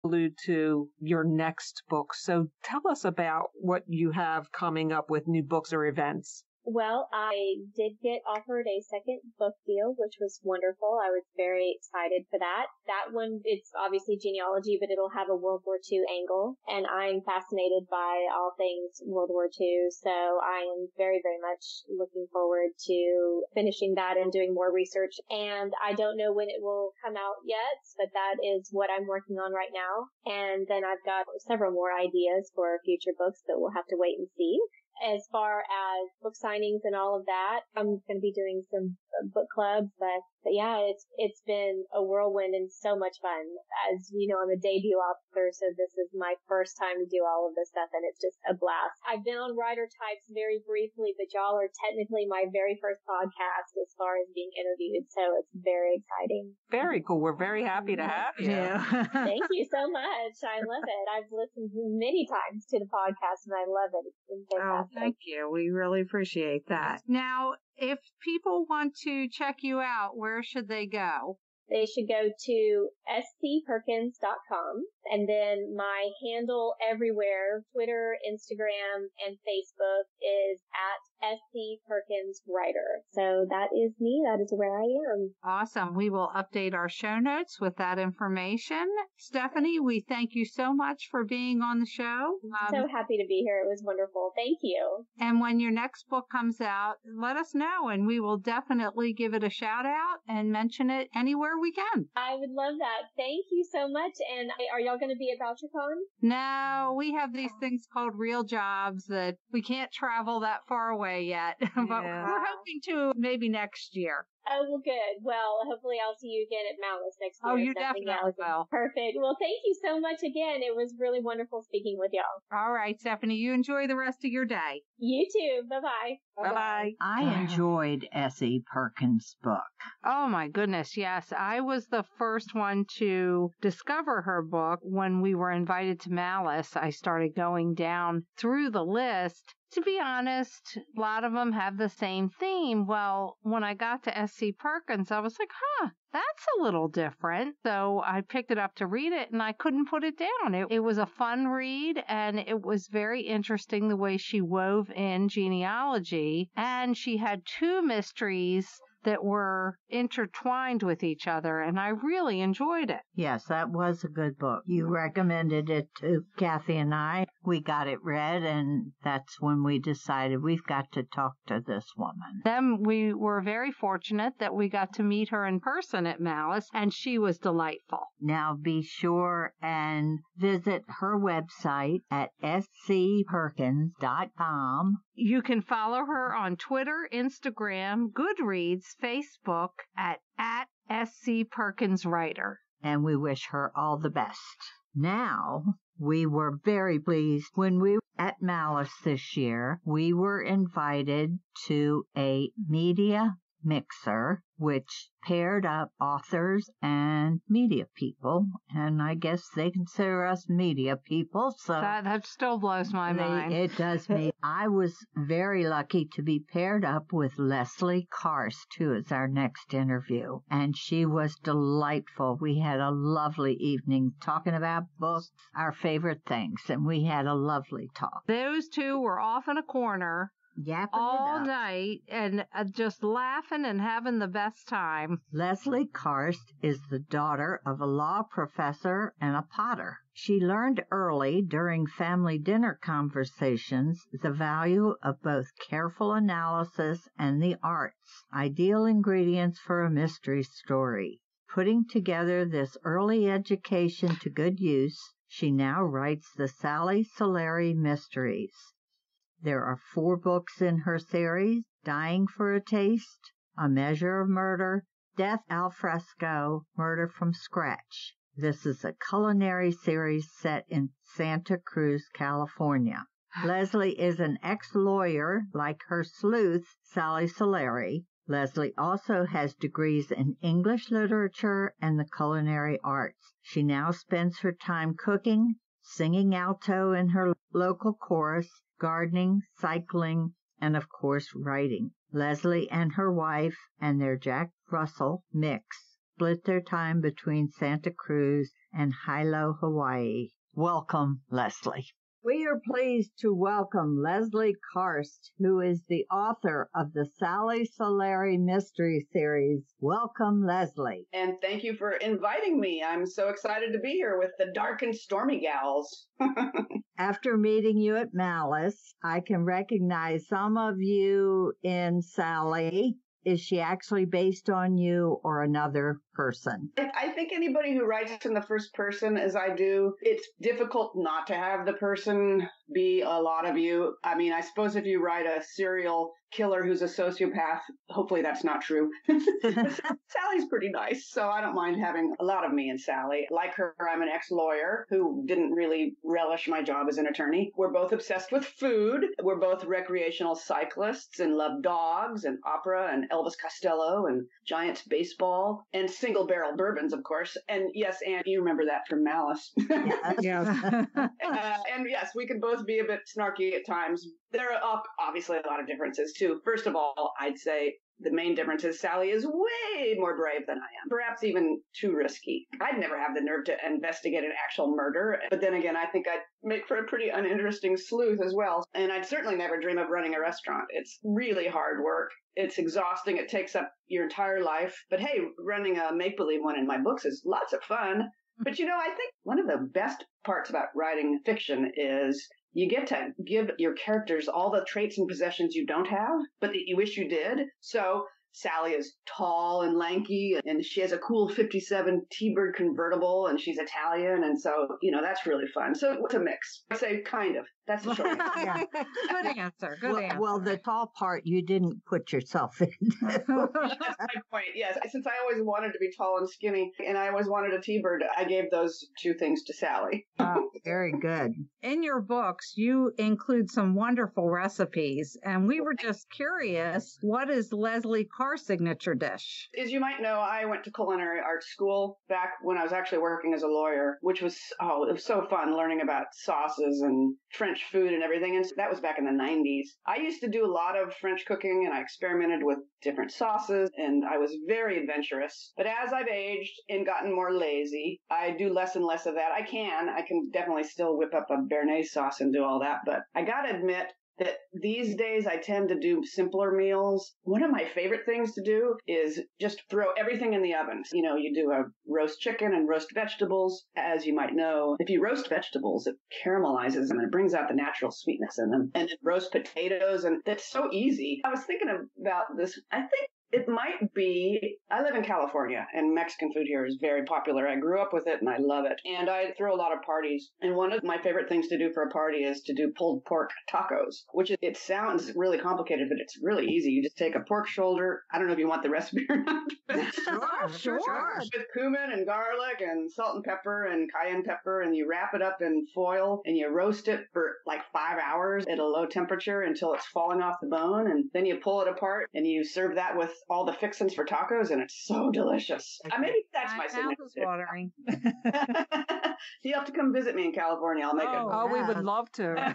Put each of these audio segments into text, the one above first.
allude to your next book. So tell us about what you have coming up with new books or events. Well, I did get offered a second book deal, which was wonderful. I was very excited for that. That one, it's obviously genealogy, but it'll have a World War II angle. And I'm fascinated by all things World War II. So I am very, very much looking forward to finishing that and doing more research. And I don't know when it will come out yet, but that is what I'm working on right now. And then I've got several more ideas for future books that we'll have to wait and see. As far as book signings and all of that, I'm going to be doing some book clubs, but yeah, it's been a whirlwind and so much fun. As you know, I'm a debut author, so this is my first time to do all of this stuff, and it's just a blast. I've been on Writer Types very briefly, but y'all are technically my very first podcast as far as being interviewed, so it's very exciting. Very cool. We're very happy to have you. Yeah. Thank you so much. I love it. I've listened many times to the podcast, and I love it. It's been fantastic. Oh, thank you. We really appreciate that. Now, if people want to check you out, where should they go? They should go to scperkins.com, and then my handle everywhere, Twitter, Instagram, and Facebook, is at scperkinswriter. So that is me. That is where I am. Awesome. We will update our show notes with that information. Stephanie, we thank you so much for being on the show. So happy to be here. It was wonderful. Thank you. And when your next book comes out, let us know, and we will definitely give it a shout out and mention it anywhere we can. I would love that. Thank you so much. And are y'all going to be at VoucherCon? No, we have these things called real jobs that we can't travel that far away yet, but we're hoping to maybe next year. Oh, well, good. Well, hopefully I'll see you again at Malice next year. Oh, you definitely will. Perfect. Well, thank you so much again. It was really wonderful speaking with y'all. All right, Stephanie, you enjoy the rest of your day. You too. Bye-bye. Bye-bye. I enjoyed S.E. Perkins' book. Oh, my goodness, yes. I was the first one to discover her book when we were invited to Malice. I started going down through the list. To be honest, a lot of them have the same theme. Well, when I got to S.C. Perkins, I was like, that's a little different. So I picked it up to read it, and I couldn't put it down. It was a fun read, and it was very interesting the way she wove in genealogy. And she had two mysteries that were intertwined with each other, and I really enjoyed it. Yes, that was a good book. You recommended it to Kathy and I. We got it read, and that's when we decided we've got to talk to this woman. Then we were very fortunate that we got to meet her in person at Malice, and she was delightful. Now be sure and visit her website at scperkins.com. You can follow her on Twitter, Instagram, Goodreads, Facebook at SC Perkins Writer. And we wish her all the best. Now, we were very pleased when we were at Malice this year. We were invited to a media mixer, which paired up authors and media people, and I guess they consider us media people, so that still blows my mind. It does me. I was very lucky to be paired up with Leslie Karst, who is our next interview, and she was delightful. We had a lovely evening talking about books, our favorite things, and we had a lovely talk. Those two were off in a corner all night and just laughing and having the best time. Leslie Karst is the daughter of a law professor and a potter. She learned early during family dinner conversations the value of both careful analysis and the arts, ideal ingredients for a mystery story. Putting together this early education to good use, she now writes the Sally Solari Mysteries. There are 4 books in her series: Dying for a Taste, A Measure of Murder, Death al Fresco, Murder from Scratch. This is a culinary series set in Santa Cruz, California. Leslie is an ex-lawyer like her sleuth, Sally Solari. Leslie also has degrees in English literature and the culinary arts. She now spends her time cooking, singing alto in her local chorus, gardening, cycling, and of course writing. Leslie and her wife and their Jack Russell, Mix, split their time between Santa Cruz and Hilo, Hawaii. Welcome, Leslie. We are pleased to welcome Leslie Karst, who is the author of the Sally Solari Mystery Series. Welcome, Leslie. And thank you for inviting me. I'm so excited to be here with the dark and stormy gals. After meeting you at Malice, I can recognize some of you in Sally. Is she actually based on you or another person? I think anybody who writes in the first person, as I do, it's difficult not to have the person be a lot of you. I mean, I suppose if you write a serial killer who's a sociopath, hopefully that's not true. Sally's pretty nice, so I don't mind having a lot of me and Sally. Like her, I'm an ex-lawyer who didn't really relish my job as an attorney. We're both obsessed with food. We're both recreational cyclists and love dogs and opera and Elvis Costello and Giants baseball and single-barrel bourbons, of course. And yes, Anne, you remember that from Malice. Yes. And yes, we can both be a bit snarky at times. There are obviously a lot of differences, too. First of all, I'd say the main difference is Sally is way more brave than I am, perhaps even too risky. I'd never have the nerve to investigate an actual murder, but then again, I think I'd make for a pretty uninteresting sleuth as well, and I'd certainly never dream of running a restaurant. It's really hard work. It's exhausting. It takes up your entire life. But hey, running a make-believe one in my books is lots of fun. But I think one of the best parts about writing fiction is you get to give your characters all the traits and possessions you don't have, but that you wish you did. So Sally is tall and lanky, and she has a cool 57 T-Bird convertible, and she's Italian, and so, that's really fun. So it's a mix. I'd say kind of. That's the short answer. Yeah. Good answer. Well, the tall part you didn't put yourself in. That's my point, yes. Since I always wanted to be tall and skinny, and I always wanted a T-Bird, I gave those two things to Sally. Very good. In your books, you include some wonderful recipes, and we were just curious, what is Leslie Karst's signature dish? As you might know, I went to culinary art school back when I was actually working as a lawyer, which was, it was so fun learning about sauces and French food and everything. And that was back in the 90s. I used to do a lot of French cooking, and I experimented with different sauces, and I was very adventurous. But as I've aged and gotten more lazy, I do less and less of that. I can definitely still whip up a béarnaise sauce and do all that. But I gotta admit that these days I tend to do simpler meals. One of my favorite things to do is just throw everything in the oven. You do a roast chicken and roast vegetables. As you might know, if you roast vegetables, it caramelizes them and it brings out the natural sweetness in them. And then roast potatoes, and that's so easy. I was thinking about this. I think it might be, I live in California, and Mexican food here is very popular. I grew up with it, and I love it. And I throw a lot of parties. And one of my favorite things to do for a party is to do pulled pork tacos, which it sounds really complicated, but it's really easy. You just take a pork shoulder. I don't know if you want the recipe or not. Sure. With cumin and garlic and salt and pepper and cayenne pepper, and you wrap it up in foil, and you roast it for like 5 hours at a low temperature until it's falling off the bone. And then you pull it apart, and you serve that with all the fixins for tacos, and it's so delicious. Maybe that's my signature. My mouth is watering. You have to come visit me in California. I'll make it. Oh, we would love to.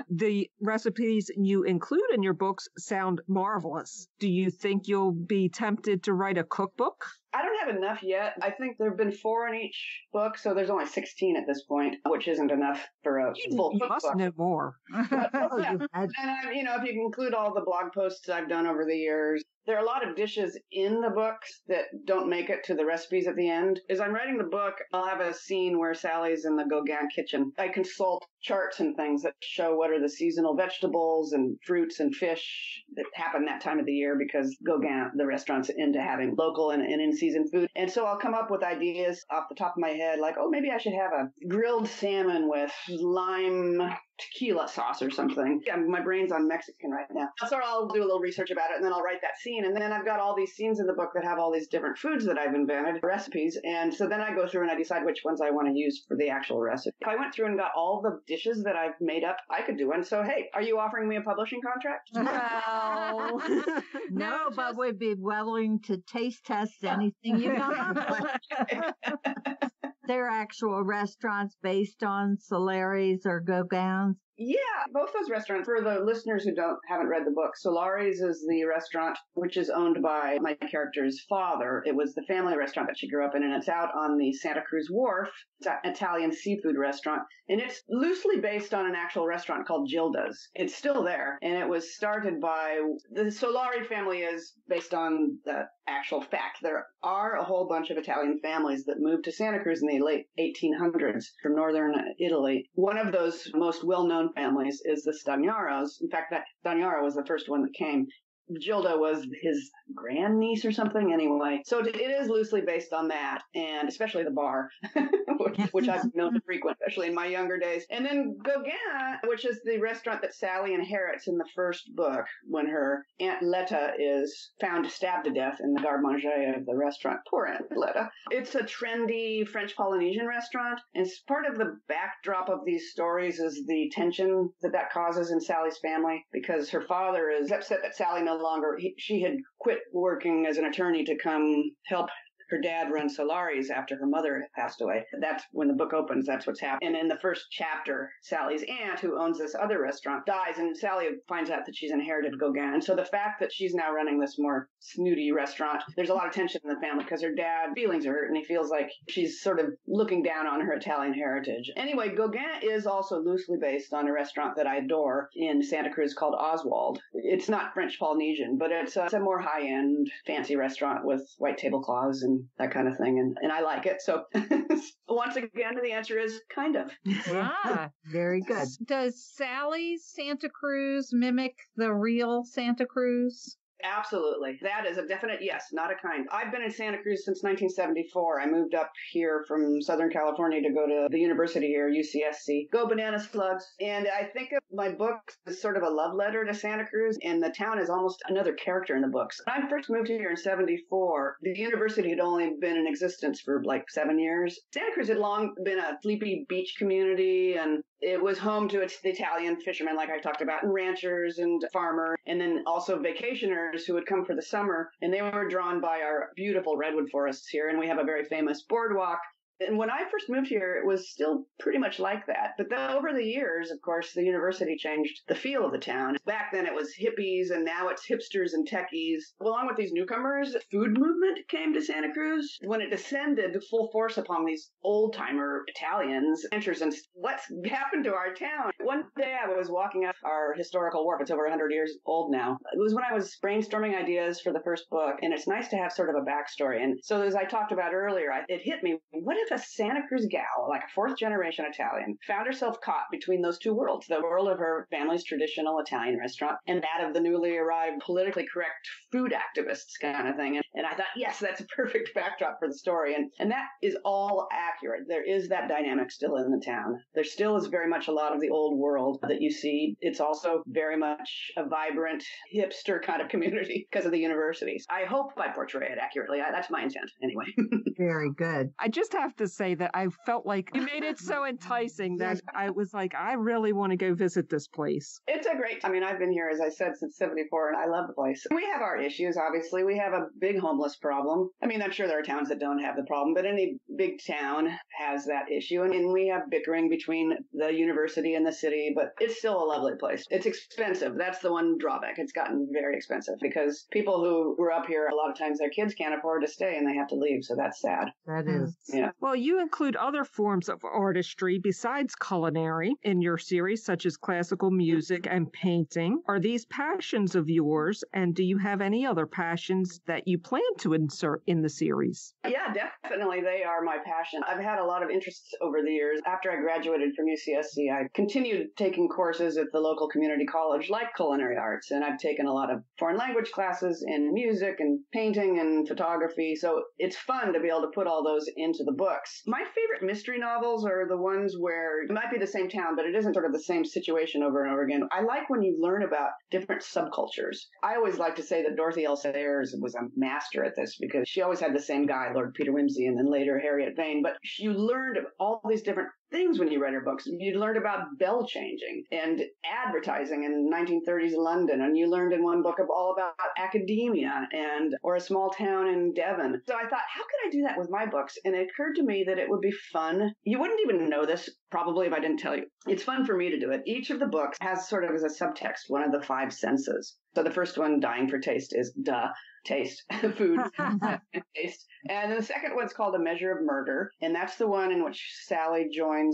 The recipes you include in your books sound marvelous. Do you think you'll be tempted to write a cookbook? I don't have enough yet. I think there have been 4 in each book, so there's only 16 at this point, which isn't enough for a full cookbook. You must know more. And if you include all the blog posts I've done over the years, there are a lot of dishes in the books that don't make it to the recipes at the end. As I'm writing the book, I'll have a scene where Sally's in the Gauguin kitchen. I consult charts and things that show what are the seasonal vegetables and fruits and fish that happen that time of the year, because Gauguin, the restaurant's into having local and in-season food. And so I'll come up with ideas off the top of my head, like, maybe I should have a grilled salmon with lime tequila sauce or something. Yeah, my brain's on Mexican right now. So I'll do a little research about it, and then I'll write that scene. And then I've got all these scenes in the book that have all these different foods that I've invented, recipes. And so then I go through and I decide which ones I want to use for the actual recipe. If I went through and got all the dishes that I've made up, I could do one. So, hey, are you offering me a publishing contract? No, but we'd be willing to taste test anything you come up with. They're actual restaurants based on Solari's or Gauguin's? Yeah, both those restaurants. For the listeners who haven't read the book, Solari's is the restaurant which is owned by my character's father. It was the family restaurant that she grew up in, and it's out on the Santa Cruz Wharf. It's an Italian seafood restaurant, and it's loosely based on an actual restaurant called Gilda's. It's still there, and it was started by the Solari family. Is based on the actual fact. There are a whole bunch of Italian families that moved to Santa Cruz in the late 1800s from northern Italy. One of those most well-known families is the Stagnaros. In fact, that Stagnaro was the first one that came. Gilda was his grandniece or something anyway. So it is loosely based on that, and especially the bar, which I've known to frequent, especially in my younger days. And then Gauguin, which is the restaurant that Sally inherits in the first book when her Aunt Letta is found stabbed to death in the garde-manger of the restaurant. Poor Aunt Letta. It's a trendy French-Polynesian restaurant, and part of the backdrop of these stories is the tension that causes in Sally's family, because her father is upset that Sally no longer, she had quit working as an attorney to come help her dad run Solari's after her mother passed away. That's when the book opens. That's what's happened. And in the first chapter, Sally's aunt, who owns this other restaurant, dies, and Sally finds out that she's inherited Gauguin. And so the fact that she's now running this more snooty restaurant, there's a lot of tension in the family because her dad's feelings are hurt, and he feels like she's sort of looking down on her Italian heritage. Anyway, Gauguin is also loosely based on a restaurant that I adore in Santa Cruz called Oswald. It's not French Polynesian, but it's a more high-end, fancy restaurant with white tablecloths and that kind of thing, and I like it. So once again, the answer is kind of. Very good. Does Sally's Santa Cruz mimic the real Santa Cruz? Absolutely. That is a definite yes, not a kind. I've been in Santa Cruz since 1974. I moved up here from Southern California to go to the university here, UCSC. Go banana slugs. And I think of my book as sort of a love letter to Santa Cruz, and the town is almost another character in the books. When I first moved here in 74, the university had only been in existence for like 7 years. Santa Cruz had long been a sleepy beach community, and it was home to the Italian fishermen, like I talked about, and ranchers and farmers, and then also vacationers who would come for the summer, and they were drawn by our beautiful redwood forests here, and we have a very famous boardwalk. And when I first moved here, it was still pretty much like that. But then over the years, of course, the university changed the feel of the town. Back then it was hippies, and now it's hipsters and techies. Along with these newcomers, the food movement came to Santa Cruz. When it descended full force upon these old-timer Italians, ranchers, and what's happened to our town? One day I was walking up our historical wharf. It's over 100 years old now. It was when I was brainstorming ideas for the first book, and it's nice to have sort of a backstory. And so as I talked about earlier, it hit me, what if a Santa Cruz gal, like a fourth-generation Italian, found herself caught between those two worlds, the world of her family's traditional Italian restaurant and that of the newly arrived politically correct food activists kind of thing. And I thought, yes, that's a perfect backdrop for the story. And that is all accurate. There is that dynamic still in the town. There still is very much a lot of the old world that you see. It's also very much a vibrant, hipster kind of community because of the universities. I hope I portray it accurately. That's my intent, anyway. Very good. I just have to say that I felt like you made it so enticing that I was like, I really want to go visit this place. It's a great, I've been here, as I said, since 74, and I love the place. We have our issues, obviously. We have a big homeless problem. I'm sure there are towns that don't have the problem, but any big town has that issue. And we have bickering between the university and the city, but it's still a lovely place. It's expensive. That's the one drawback. It's gotten very expensive because people who grew up here, a lot of times their kids can't afford to stay and they have to leave. So that's sad. That is. Yeah. Well, you include other forms of artistry besides culinary in your series, such as classical music and painting. Are these passions of yours, and do you have any other passions that you plan to insert in the series? Yeah, definitely. They are my passion. I've had a lot of interests over the years. After I graduated from UCSC, I continued taking courses at the local community college, like culinary arts, and I've taken a lot of foreign language classes in music and painting and photography. So it's fun to be able to put all those into the books. My favorite mystery novels are the ones where it might be the same town, but it isn't sort of the same situation over and over again. I like when you learn about different subcultures. I always like to say that Dorothy L. Sayers was a master at this because she always had the same guy, Lord Peter Wimsey, and then later Harriet Vane. But you learned all these different things when you read her books. You learned about bell changing and advertising in 1930s London, and you learned in one book all about academia or a small town in Devon. So I thought, how could I do that with my books? And it occurred to me that it would be fun. You wouldn't even know this probably if I didn't tell you. It's fun for me to do it. Each of the books has sort of as a subtext one of the 5 senses. So the first one, Dying for Taste, is taste, food, and taste. And then the second one's called A Measure of Murder, and that's the one in which Sally joins